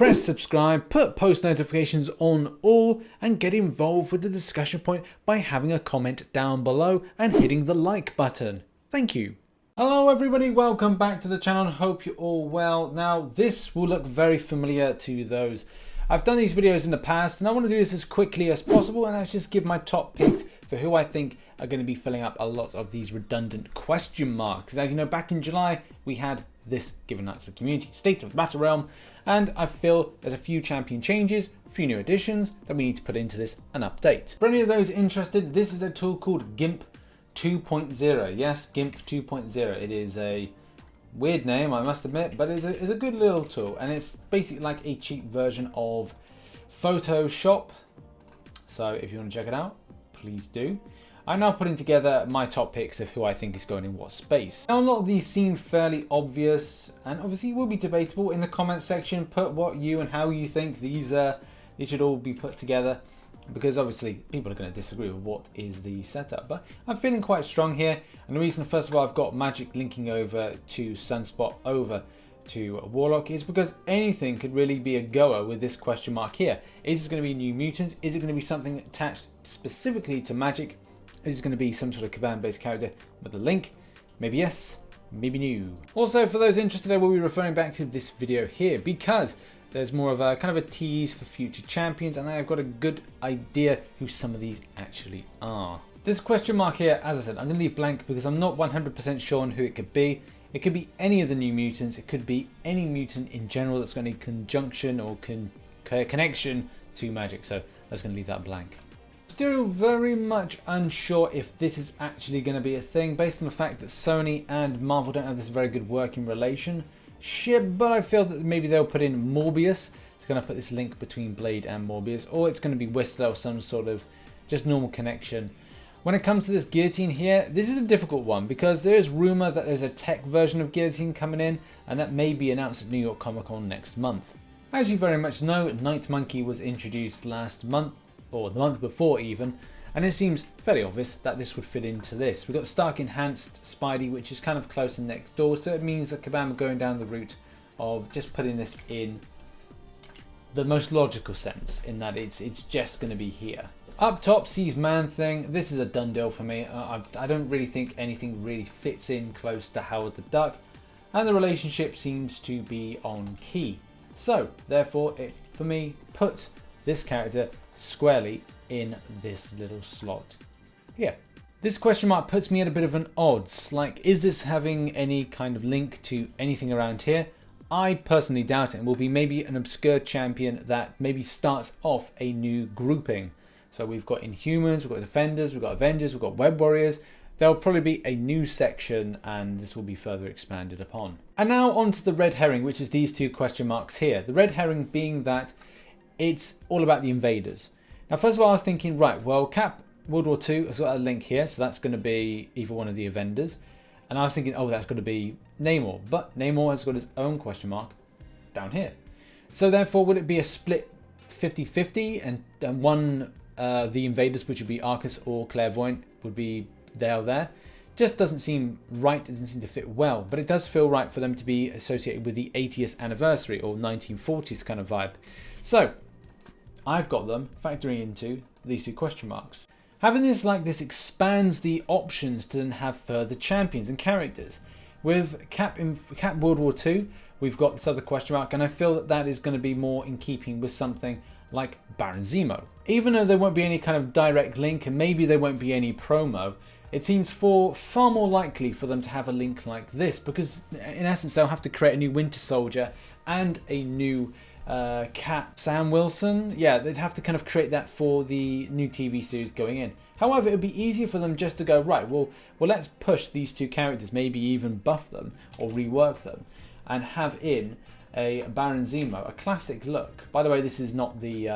press subscribe, put post notifications on all, and get involved with the discussion point by having a comment down below and hitting the like button. Thank you. Hello everybody, welcome back to the channel. Hope you're all well. Now this will look very familiar to those. I've done these videos in the past and I want to do this as quickly as possible and let's just give my top picks for who I think are going to be filling up a lot of these redundant question marks. As you know, back in July we had this given out to the community, State of the Battle Realm, and I feel there's a few champion changes, a few new additions that we need to put into this and update. For any of those interested, this is a tool called GIMP 2.0. Yes, GIMP 2.0. It is a weird name, I must admit, but it's a good little tool, and it's basically like a cheap version of Photoshop. So if you want to check it out, please do. I'm now putting together my top picks of who I think is going in what space. Now a lot of these seem fairly obvious and obviously will be debatable. In the comments section, put what you and how you think these should all be put together, because obviously people are going to disagree with what is the setup. But I'm feeling quite strong here, and the reason first of all I've got Magic linking over to Sunspot over to Warlock is because anything could really be a goer with this question mark here. Is this going to be new mutants? Is it going to be something attached specifically to Magic? Is it going to be some sort of Kabam based character with a link? Maybe yes, maybe no. Also, for those interested, I will be referring back to this video here because there's more of a kind of a tease for future champions, and I've got a good idea who some of these actually are. This question mark here, as I said, I'm going to leave blank because I'm not 100% sure on who it could be. It could be any of the new mutants. It could be any mutant in general that's got any conjunction or connection to Magic. So that's going to leave that blank. Still very much unsure if this is actually going to be a thing based on the fact that Sony and Marvel don't have this very good working relationship, but I feel that maybe they'll put in Morbius. It's going to put this link between Blade and Morbius, or it's going to be Whistler or some sort of just normal connection. When it comes to this Guillotine here, this is a difficult one because there is rumor that there's a tech version of Guillotine coming in, and that may be announced at New York Comic Con next month. As you very much know, Night Monkey was introduced last month, or the month before even, and it seems fairly obvious that this would fit into this. We've got Stark Enhanced Spidey, which is kind of close and next door, so it means that Kabam are going down the route of just putting this in the most logical sense, in that it's just going to be here. Up top, sees Man-Thing. This is a done deal for me. I don't really think anything really fits in close to Howard the Duck, and the relationship seems to be on key. So therefore, it for me puts this character squarely in this little slot here. This question mark puts me at a bit of an odds. Like, is this having any kind of link to anything around here? I personally doubt it, and will be maybe an obscure champion that maybe starts off a new grouping. So we've got Inhumans, we've got Defenders, we've got Avengers, we've got Web Warriors. There'll probably be a new section and this will be further expanded upon. And now onto the red herring, which is these two question marks here. The red herring being that it's all about the invaders. Now, first of all, I was thinking, right, well, Cap World War II has got a link here, so that's going to be either one of the Avengers. And I was thinking, oh, that's going to be Namor, but Namor has got his own question mark down here. So therefore, would it be a split 50-50 and one, the invaders, which would be Arcus or Clairvoyant, would be there? Just doesn't seem right, it doesn't seem to fit well, but it does feel right for them to be associated with the 80th anniversary or 1940s kind of vibe. So I've got them factoring into these two question marks. Having this like this expands the options to then have further champions and characters. With Cap World War II, we've got this other question mark, and I feel that that is going to be more in keeping with something like Baron Zemo. Even though there won't be any kind of direct link and maybe there won't be any promo, it seems far more likely for them to have a link like this, because in essence they'll have to create a new Winter Soldier and a new Cat Sam Wilson. Yeah, they'd have to kind of create that for the new TV series going in. However, it would be easier for them just to go, right, well let's push these two characters, maybe even buff them or rework them, and have in a Baron Zemo, a classic look. By the way, this is not the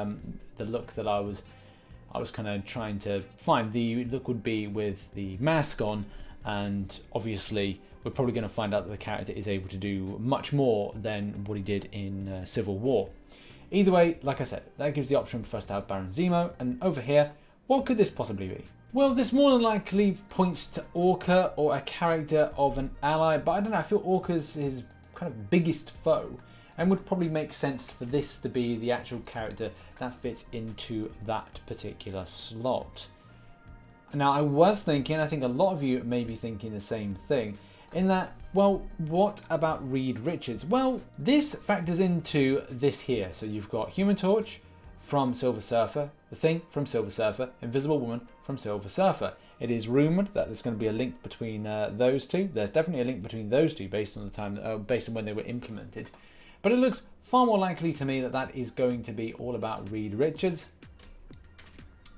look that I was kind of trying to find. The look would be with the mask on, and obviously we're probably going to find out that the character is able to do much more than what he did in Civil War. Either way, like I said, that gives the option for us to have Baron Zemo, and over here, what could this possibly be? Well, this more than likely points to Orca or a character of an ally, but I don't know, I feel Orca's his kind of biggest foe, and would probably make sense for this to be the actual character that fits into that particular slot. Now, I was thinking, I think a lot of you may be thinking the same thing, in that, well, what about Reed Richards? Well, this factors into this here. So you've got Human Torch from Silver Surfer, The Thing from Silver Surfer, Invisible Woman from Silver Surfer. It is rumoured that there's going to be a link between those two. There's definitely a link between those two based on the time, based on when they were implemented. But it looks far more likely to me that that is going to be all about Reed Richards,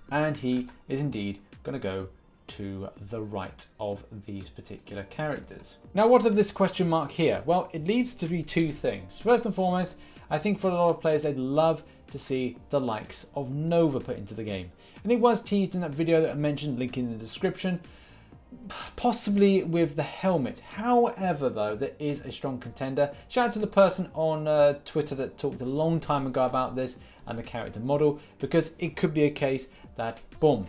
and he is indeed going to go to the right of these particular characters. Now, what of this question mark here? Well, it leads to be two things. First and foremost, I think for a lot of players, they'd love to see the likes of Nova put into the game. And it was teased in that video that I mentioned, link in the description, possibly with the helmet. However, though, there is a strong contender. Shout out to the person on Twitter that talked a long time ago about this and the character model, because it could be a case that, boom,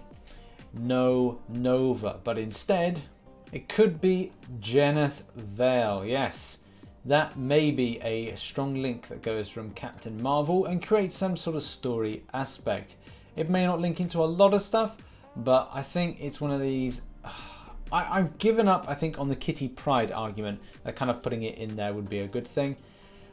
no Nova, but instead it could be Genis Vale. Yes, that may be a strong link that goes from Captain Marvel and creates some sort of story aspect. It may not link into a lot of stuff, but I think it's one of these. I've given up, I think, on the Kitty Pryde argument that kind of putting it in there would be a good thing.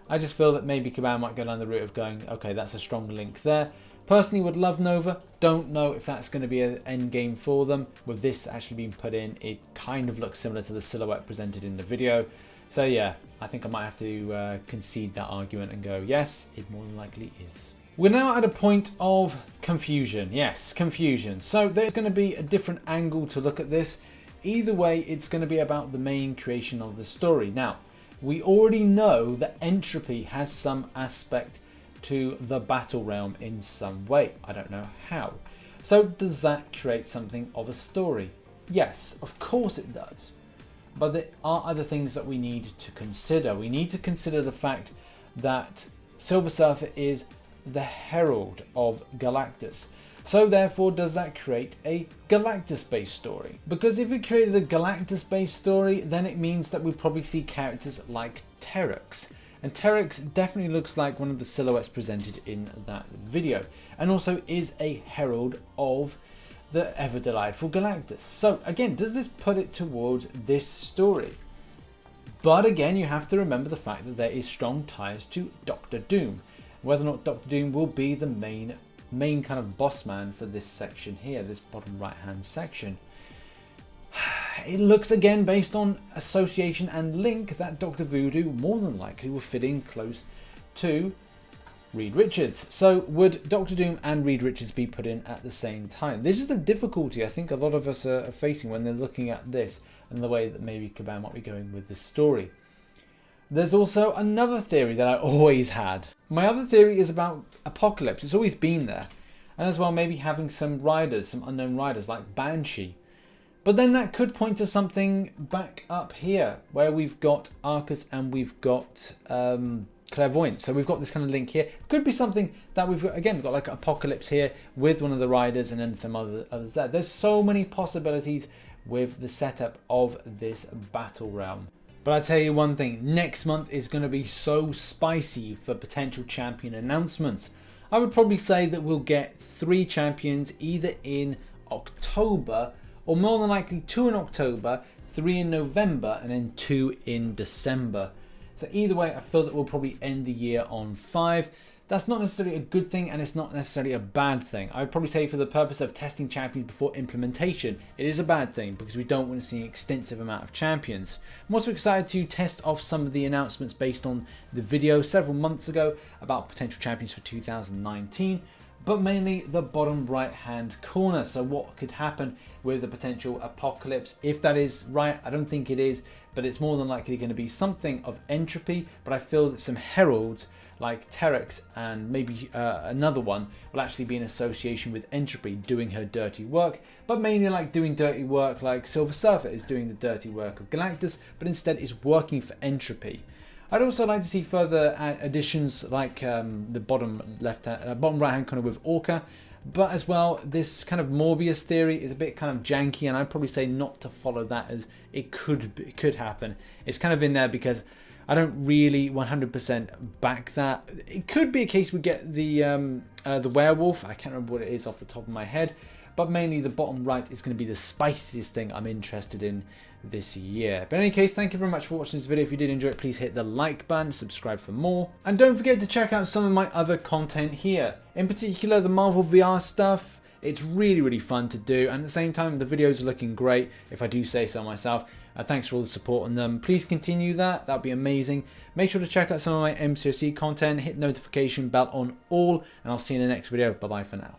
I just feel that maybe Kabam might go down the route of going, okay, that's a strong link there. Personally would love Nova. Don't know if that's going to be an end game for them. With this actually being put in, it kind of looks similar to the silhouette presented in the video. So yeah, I think I might have to concede that argument and go, yes, it more than likely is. We're now at a point of confusion. Yes, confusion. So there's going to be a different angle to look at this. Either way, it's going to be about the main creation of the story. Now, we already know that Entropy has some aspect to the battle realm in some way. I don't know how. So does that create something of a story? Yes, of course it does. But there are other things that we need to consider. We need to consider the fact that Silver Surfer is the herald of Galactus. So therefore, does that create a Galactus-based story? Because if it created a Galactus-based story, then it means that we probably see characters like Terex. And Terex definitely looks like one of the silhouettes presented in that video, and also is a herald of the ever delightful Galactus. So again, does this put it towards this story? But again, you have to remember the fact that there is strong ties to Doctor Doom. Whether or not Doctor Doom will be the main kind of boss man for this section here, this bottom right hand section. It looks again, based on association and link, that Dr. Voodoo more than likely will fit in close to Reed Richards. So would Doctor Doom and Reed Richards be put in at the same time? This is the difficulty I think a lot of us are facing when they're looking at this and the way that maybe Kabam might be going with this story. There's also another theory that I always had. My other theory is about Apocalypse. It's always been there. And as well, maybe having some riders, some unknown riders like Banshee. But then that could point to something back up here where we've got Arcus and we've got Clairvoyance. So we've got this kind of link here. Could be something that we've got, again, we've got like Apocalypse here with one of the riders and then some others there. There's so many possibilities with the setup of this battle realm. But I tell you one thing, next month is going to be so spicy for potential champion announcements. I would probably say that we'll get 3 champions either in October, or more than likely 2 in October, 3 in November, and then 2 in December. So either way, I feel that we'll probably end the year on 5. That's not necessarily a good thing, and it's not necessarily a bad thing. I would probably say for the purpose of testing champions before implementation, it is a bad thing because we don't want to see an extensive amount of champions. I'm also excited to test off some of the announcements based on the video several months ago about potential champions for 2019. But mainly the bottom right hand corner. So what could happen with the potential Apocalypse? If that is right, I don't think it is, but it's more than likely going to be something of Entropy. But I feel that some heralds like Terex and maybe another one will actually be in association with Entropy doing her dirty work, but mainly like doing dirty work like Silver Surfer is doing the dirty work of Galactus, but instead is working for Entropy. I'd also like to see further additions like the bottom right hand corner with Orca, but as well this kind of Morbius theory is a bit kind of janky, and I'd probably say not to follow that as it could happen. It's kind of in there because I don't really 100% back that. It could be a case we get the werewolf. I can't remember what it is off the top of my head, but mainly the bottom right is going to be the spiciest thing I'm interested in this year. But in any case, thank you very much for watching this video. If you did enjoy it, please hit the like button, subscribe for more, and don't forget to check out some of my other content here. In particular, the Marvel VR stuff. It's really fun to do, and at the same time the videos are looking great, if I do say so myself. Thanks for all the support on them. Please continue that, that'd be amazing. Make sure to check out some of my MCOC content, hit the notification bell on all, and I'll see you in the next video. Bye bye for now.